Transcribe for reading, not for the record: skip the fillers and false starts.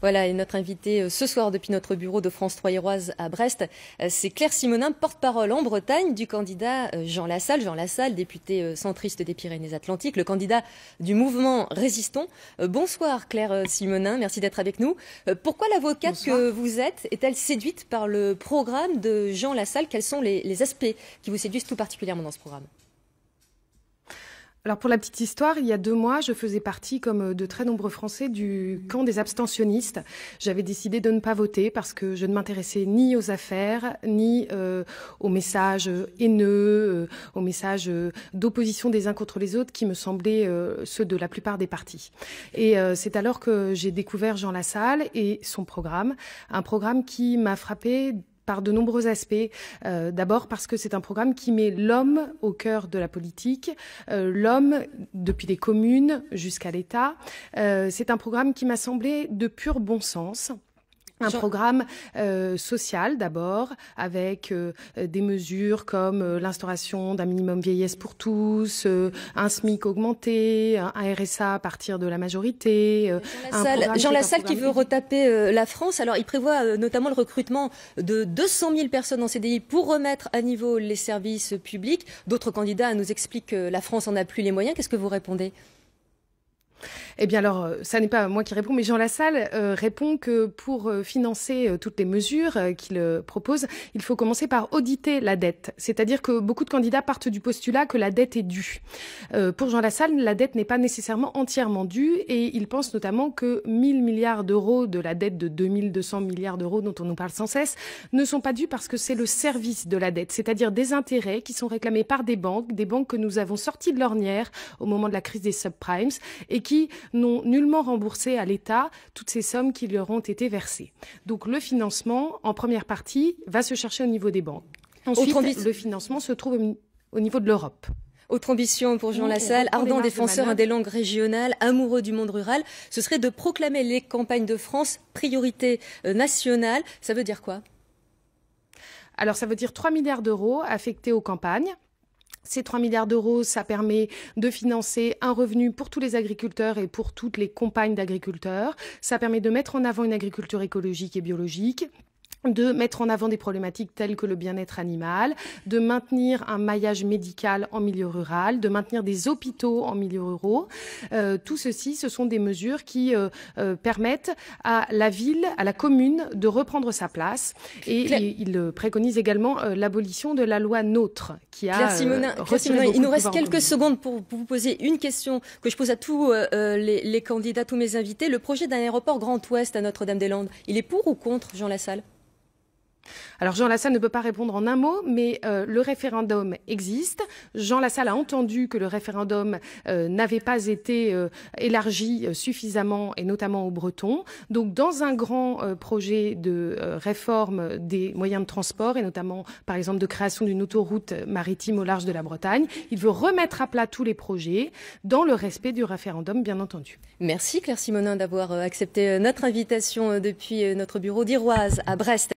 Voilà, et notre invitée ce soir depuis notre bureau de France 3 Iroise à Brest, c'est Claire Simonin, porte-parole en Bretagne du candidat Jean Lassalle. Jean Lassalle, député centriste des Pyrénées-Atlantiques, le candidat du mouvement Résistons. Bonsoir Claire Simonin, merci d'être avec nous. Pourquoi l'avocate que vous êtes est-elle séduite par le programme de Jean Lassalle? Quels sont les aspects qui vous séduisent tout particulièrement dans ce programme? Alors pour la petite histoire, il y a 2 mois, je faisais partie, comme de très nombreux Français, du camp des abstentionnistes. J'avais décidé de ne pas voter parce que je ne m'intéressais ni aux affaires, ni aux messages haineux, aux messages d'opposition des uns contre les autres qui me semblaient ceux de la plupart des partis. Et c'est alors que j'ai découvert Jean Lassalle et son programme, un programme qui m'a frappée par de nombreux aspects. D'abord parce que c'est un programme qui met l'homme au cœur de la politique, l'homme depuis les communes jusqu'à l'État. C'est un programme qui m'a semblé de pur bon sens. Un programme social d'abord, avec des mesures comme l'instauration d'un minimum vieillesse pour tous, un SMIC augmenté, un RSA à partir de la majorité. Jean Lassalle qui veut retaper la France. Alors il prévoit notamment le recrutement de 200 000 personnes en CDI pour remettre à niveau les services publics. D'autres candidats nous expliquent que la France en a plus les moyens. Qu'est-ce que vous répondez ? Eh bien alors, ça n'est pas moi qui réponds, mais Jean Lassalle répond que pour financer toutes les mesures qu'il propose, il faut commencer par auditer la dette. C'est-à-dire que beaucoup de candidats partent du postulat que la dette est due. Pour Jean Lassalle, la dette n'est pas nécessairement entièrement due et il pense notamment que 1 000 milliards d'euros de la dette de 2 200 milliards d'euros dont on nous parle sans cesse ne sont pas dus parce que c'est le service de la dette, c'est-à-dire des intérêts qui sont réclamés par des banques que nous avons sorties de l'ornière au moment de la crise des subprimes et qui n'ont nullement remboursé à l'État toutes ces sommes qui leur ont été versées. Donc le financement, en première partie, va se chercher au niveau des banques. Ensuite, le financement se trouve au niveau de l'Europe. Autre ambition pour Jean Lassalle, ardent défenseur des langues régionales, amoureux du monde rural, ce serait de proclamer les campagnes de France priorité nationale. Ça veut dire quoi? Alors ça veut dire 3 milliards d'euros affectés aux campagnes. Ces 3 milliards d'euros, ça permet de financer un revenu pour tous les agriculteurs et pour toutes les compagnes d'agriculteurs. Ça permet de mettre en avant une agriculture écologique et biologique, de mettre en avant des problématiques telles que le bien-être animal, de maintenir un maillage médical en milieu rural, de maintenir des hôpitaux en milieu ruraux. Tout ceci, ce sont des mesures qui permettent à la ville, à la commune, de reprendre sa place. Et il préconise également l'abolition de la loi NOTRe, qui a Claire Simonin, il nous reste quelques secondes pour vous poser une question que je pose à tous les candidats, tous mes invités. Le projet d'un aéroport Grand Ouest à Notre-Dame-des-Landes, il est pour ou contre, Jean Lassalle? Alors Jean Lassalle ne peut pas répondre en un mot, mais le référendum existe. Jean Lassalle a entendu que le référendum n'avait pas été élargi suffisamment, et notamment aux Bretons. Donc dans un grand projet de réforme des moyens de transport, et notamment par exemple de création d'une autoroute maritime au large de la Bretagne, il veut remettre à plat tous les projets dans le respect du référendum, bien entendu. Merci Claire Simonin d'avoir accepté notre invitation depuis notre bureau d'Iroise à Brest.